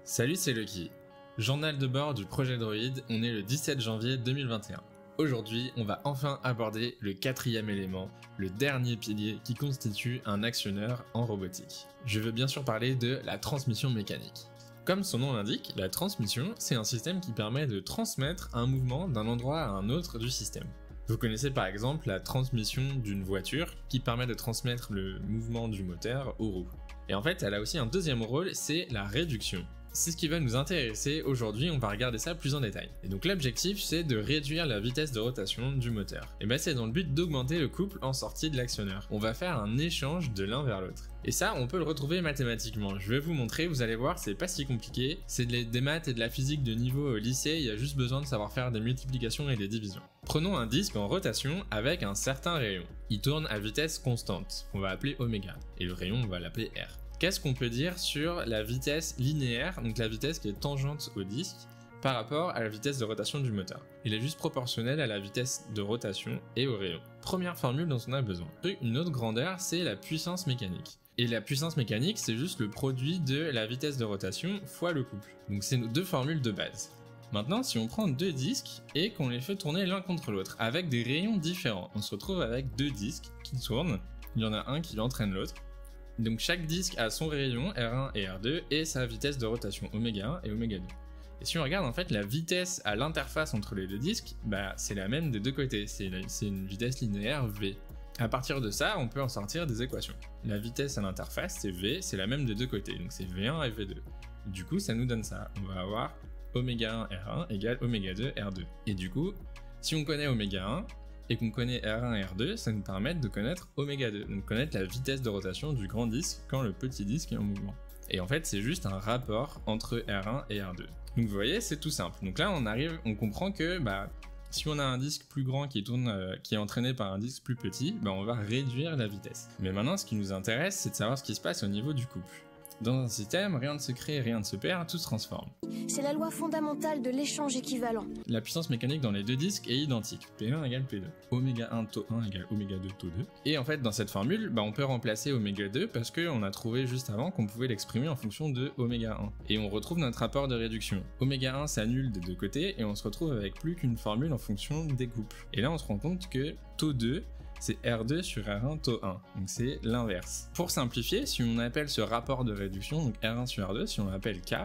Salut, c'est Lucky. Journal de bord du projet Droid, on est le 17 janvier 2021. Aujourd'hui, on va enfin aborder le quatrième élément, le dernier pilier qui constitue un actionneur en robotique. Je veux bien sûr parler de la transmission mécanique. Comme son nom l'indique, la transmission, c'est un système qui permet de transmettre un mouvement d'un endroit à un autre du système. Vous connaissez par exemple la transmission d'une voiture qui permet de transmettre le mouvement du moteur aux roues. Et en fait, elle a aussi un deuxième rôle, c'est la réduction. C'est ce qui va nous intéresser aujourd'hui, on va regarder ça plus en détail. Et donc l'objectif, c'est de réduire la vitesse de rotation du moteur. Et c'est dans le but d'augmenter le couple en sortie de l'actionneur. On va faire un échange de l'un vers l'autre. Et ça, on peut le retrouver mathématiquement. Je vais vous montrer, vous allez voir, c'est pas si compliqué. C'est des maths et de la physique de niveau lycée, il y a juste besoin de savoir faire des multiplications et des divisions. Prenons un disque en rotation avec un certain rayon. Il tourne à vitesse constante, qu'on va appeler oméga. Et le rayon, on va l'appeler R. Qu'est-ce qu'on peut dire sur la vitesse linéaire, donc la vitesse qui est tangente au disque, par rapport à la vitesse de rotation du moteur? Il est juste proportionnel à la vitesse de rotation et au rayon. Première formule dont on a besoin. Une autre grandeur, c'est la puissance mécanique. Et la puissance mécanique, c'est juste le produit de la vitesse de rotation fois le couple. Donc c'est nos deux formules de base. Maintenant, si on prend deux disques et qu'on les fait tourner l'un contre l'autre, avec des rayons différents, on se retrouve avec deux disques qui tournent, il y en a un qui entraîne l'autre. Donc chaque disque a son rayon R1 et R2 et sa vitesse de rotation oméga 1 et oméga 2. Et si on regarde en fait la vitesse à l'interface entre les deux disques, c'est la même des deux côtés, c'est une vitesse linéaire V. À partir de ça, on peut en sortir des équations. La vitesse à l'interface, c'est V, c'est la même des deux côtés, donc c'est V1 et V2. Du coup, ça nous donne ça. On va avoir oméga 1 R1 égale oméga 2 R2. Et du coup, si on connaît oméga 1, et qu'on connaît R1 et R2, ça nous permet de connaître oméga 2, donc connaître la vitesse de rotation du grand disque quand le petit disque est en mouvement. Et en fait, c'est juste un rapport entre R1 et R2. Donc vous voyez, c'est tout simple. Donc là, on comprend que si on a un disque plus grand qui tourne, qui est entraîné par un disque plus petit, on va réduire la vitesse. Mais maintenant, ce qui nous intéresse, c'est de savoir ce qui se passe au niveau du couple. Dans un système, rien ne se crée, rien ne se perd, tout se transforme. C'est la loi fondamentale de l'échange équivalent. La puissance mécanique dans les deux disques est identique. P1 égale P2. Oméga 1 taux 1 égale oméga 2 taux 2. Et en fait, dans cette formule, on peut remplacer oméga 2 parce qu'on a trouvé juste avant qu'on pouvait l'exprimer en fonction de oméga 1. Et on retrouve notre rapport de réduction. Oméga 1 s'annule des deux côtés et on se retrouve avec plus qu'une formule en fonction des couples. Et là, on se rend compte que taux 2, c'est R2 sur R1 taux 1, donc c'est l'inverse. Pour simplifier, si on appelle ce rapport de réduction, donc R1 sur R2, si on l'appelle K,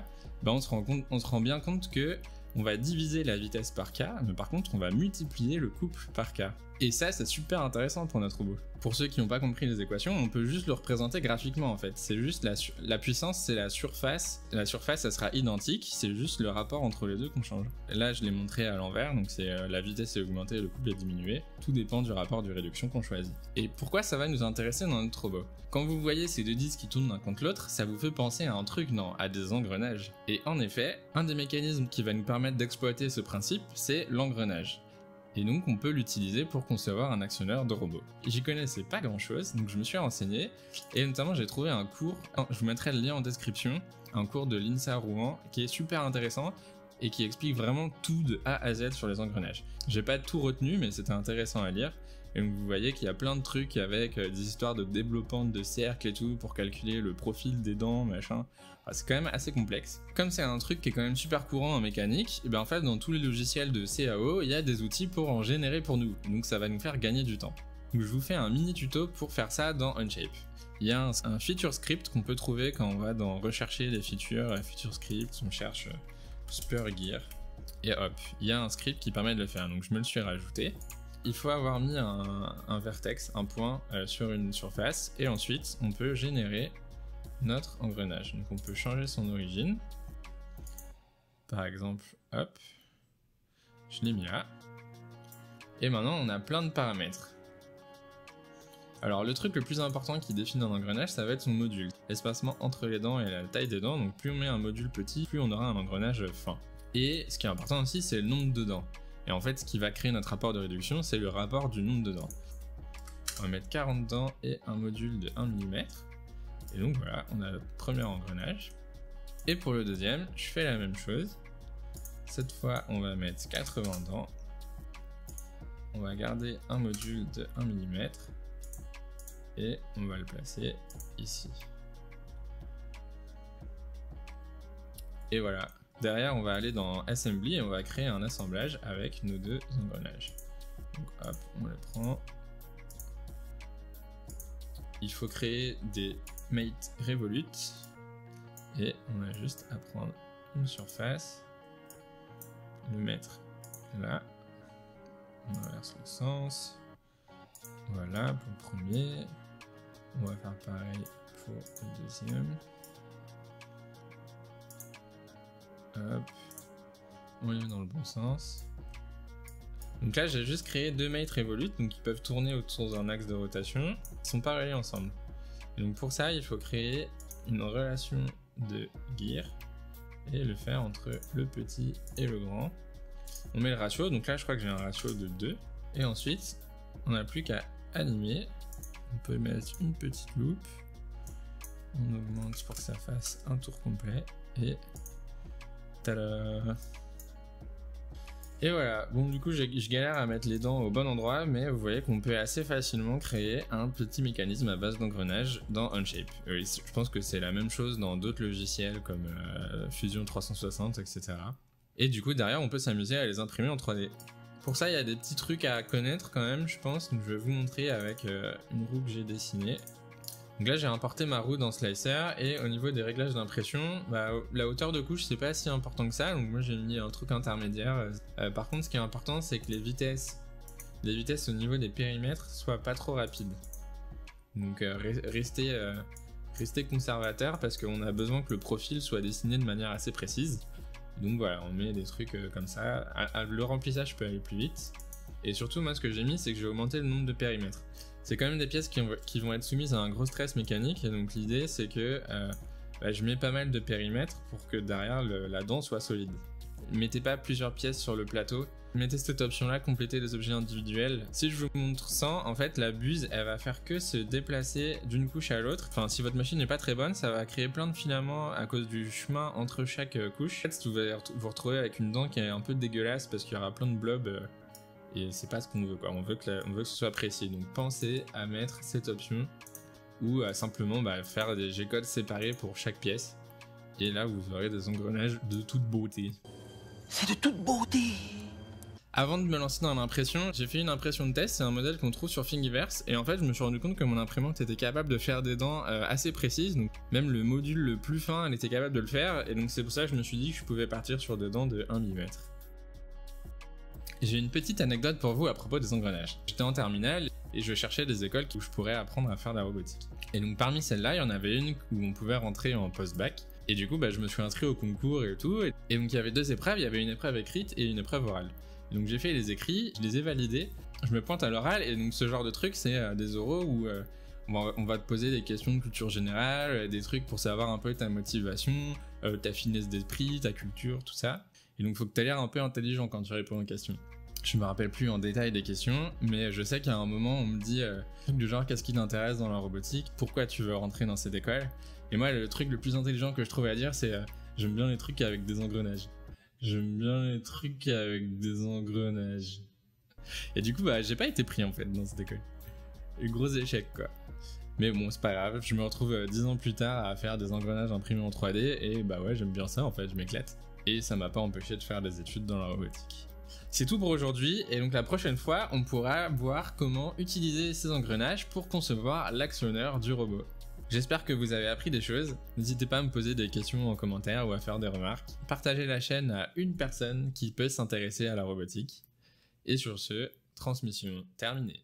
on se rend bien compte que on va diviser la vitesse par K, mais par contre on va multiplier le couple par K. Et ça, c'est super intéressant pour notre robot. Pour ceux qui n'ont pas compris les équations, on peut juste le représenter graphiquement en fait. C'est juste la puissance, c'est la surface. La surface, ça sera identique, c'est juste le rapport entre les deux qu'on change. Et là, je l'ai montré à l'envers, donc c'est la vitesse est augmentée, le couple est diminué. Tout dépend du rapport de réduction qu'on choisit. Et pourquoi ça va nous intéresser dans notre robot? Quand vous voyez ces deux disques qui tournent l'un contre l'autre, ça vous fait penser à un truc, non? À des engrenages. Et en effet, un des mécanismes qui va nous permettre d'exploiter ce principe, c'est l'engrenage. Et donc on peut l'utiliser pour concevoir un actionneur de robot. J'y connaissais pas grand chose, donc je me suis renseigné, et notamment j'ai trouvé un cours, je vous mettrai le lien en description, un cours de l'INSA Rouen, qui est super intéressant, et qui explique vraiment tout de A à Z sur les engrenages. J'ai pas tout retenu, mais c'était intéressant à lire, et donc vous voyez qu'il y a plein de trucs avec des histoires de développement de cercles et tout, pour calculer le profil des dents, machin. C'est quand même assez complexe. Comme c'est un truc qui est quand même super courant en mécanique, et en fait dans tous les logiciels de CAO, il y a des outils pour en générer pour nous, donc ça va nous faire gagner du temps. Donc je vous fais un mini tuto pour faire ça dans Onshape. Il y a un feature script qu'on peut trouver quand on va dans rechercher les features, feature script, on cherche Spur Gear, et hop, il y a un script qui permet de le faire, donc je me le suis rajouté. Il faut avoir mis un vertex, un point sur une surface, et ensuite on peut générer notre engrenage. Donc on peut changer son origine. Par exemple, hop, je l'ai mis là. Et maintenant on a plein de paramètres. Alors le truc le plus important qui définit un engrenage, ça va être son module. L'espacement entre les dents et la taille des dents, donc plus on met un module petit, plus on aura un engrenage fin. Et ce qui est important aussi, c'est le nombre de dents. Et en fait, ce qui va créer notre rapport de réduction, c'est le rapport du nombre de dents. On va mettre 40 dents et un module de 1 mm. Et donc voilà, on a notre premier engrenage. Et pour le deuxième, je fais la même chose. Cette fois, on va mettre 80 dents. On va garder un module de 1 mm. Et on va le placer ici. Et voilà. Derrière, on va aller dans Assembly et on va créer un assemblage avec nos deux engrenages. Donc hop, on les prend. Il faut créer des mates revolute et on a juste à prendre une surface, le mettre là, on inverse le sens, voilà pour le premier, on va faire pareil pour le deuxième, hop, on les met dans le bon sens. Donc là j'ai juste créé deux mates revolute, donc ils peuvent tourner autour d'un axe de rotation, ils sont pas reliés ensemble. Et donc pour ça il faut créer une relation de gear et le faire entre le petit et le grand. On met le ratio, donc là je crois que j'ai un ratio de 2. Et ensuite on n'a plus qu'à animer. On peut mettre une petite loupe. On augmente pour que ça fasse un tour complet. Et tada! Et voilà, bon du coup je galère à mettre les dents au bon endroit, mais vous voyez qu'on peut assez facilement créer un petit mécanisme à base d'engrenage dans Onshape. Je pense que c'est la même chose dans d'autres logiciels comme Fusion 360, etc. Et du coup derrière on peut s'amuser à les imprimer en 3D. Pour ça il y a des petits trucs à connaître quand même je pense, donc je vais vous montrer avec une roue que j'ai dessinée. Donc là j'ai importé ma roue dans Slicer et au niveau des réglages d'impression, la hauteur de couche c'est pas si important que ça, donc moi j'ai mis un truc intermédiaire. Par contre ce qui est important c'est que les vitesses au niveau des périmètres soient pas trop rapides. Donc restez conservateur parce qu'on a besoin que le profil soit dessiné de manière assez précise. Donc voilà, on met des trucs comme ça, le remplissage peut aller plus vite. Et surtout moi ce que j'ai mis c'est que j'ai augmenté le nombre de périmètres. C'est quand même des pièces qui vont être soumises à un gros stress mécanique et donc l'idée c'est que je mets pas mal de périmètres pour que derrière la dent soit solide. Mettez pas plusieurs pièces sur le plateau, mettez cette option là, compléter les objets individuels. Si je vous montre sans, en fait la buse elle va faire que se déplacer d'une couche à l'autre. Enfin si votre machine n'est pas très bonne, ça va créer plein de filaments à cause du chemin entre chaque couche. En fait, vous allez vous retrouver avec une dent qui est un peu dégueulasse parce qu'il y aura plein de blobs. Et c'est pas ce qu'on veut quoi, on veut que ce soit précis. Donc pensez à mettre cette option ou à simplement faire des G-codes séparés pour chaque pièce. Et là vous aurez des engrenages de toute beauté. C'est de toute beauté! Avant de me lancer dans l'impression, j'ai fait une impression de test, c'est un modèle qu'on trouve sur Thingiverse. Et en fait je me suis rendu compte que mon imprimante était capable de faire des dents assez précises. Donc même le module le plus fin elle était capable de le faire. Et donc c'est pour ça que je me suis dit que je pouvais partir sur des dents de 1 mm. J'ai une petite anecdote pour vous à propos des engrenages. J'étais en terminale et je cherchais des écoles où je pourrais apprendre à faire de la robotique. Et donc parmi celles-là, il y en avait une où on pouvait rentrer en post-bac. Et du coup, je me suis inscrit au concours et tout. Et donc il y avait deux épreuves, il y avait une épreuve écrite et une épreuve orale. Et donc j'ai fait les écrits, je les ai validés. Je me pointe à l'oral et donc ce genre de truc, c'est des oraux où on va te poser des questions de culture générale, des trucs pour savoir un peu ta motivation, ta finesse d'esprit, ta culture, tout ça. Et donc faut que tu aies l'air un peu intelligent quand tu réponds aux questions. Je me rappelle plus en détail des questions, mais je sais qu'à un moment on me dit du genre qu'est-ce qui t'intéresse dans la robotique, pourquoi tu veux rentrer dans cette école. Et moi le truc le plus intelligent que je trouve à dire c'est j'aime bien les trucs avec des engrenages. J'aime bien les trucs avec des engrenages. Et du coup j'ai pas été pris en fait dans cette école. Gros échec quoi. Mais bon c'est pas grave, je me retrouve 10 ans plus tard à faire des engrenages imprimés en 3D et ouais j'aime bien ça en fait, je m'éclate. Et ça m'a pas empêché de faire des études dans la robotique. C'est tout pour aujourd'hui et donc la prochaine fois on pourra voir comment utiliser ces engrenages pour concevoir l'actionneur du robot. J'espère que vous avez appris des choses, n'hésitez pas à me poser des questions en commentaire ou à faire des remarques. Partagez la chaîne à une personne qui peut s'intéresser à la robotique. Et sur ce, transmission terminée.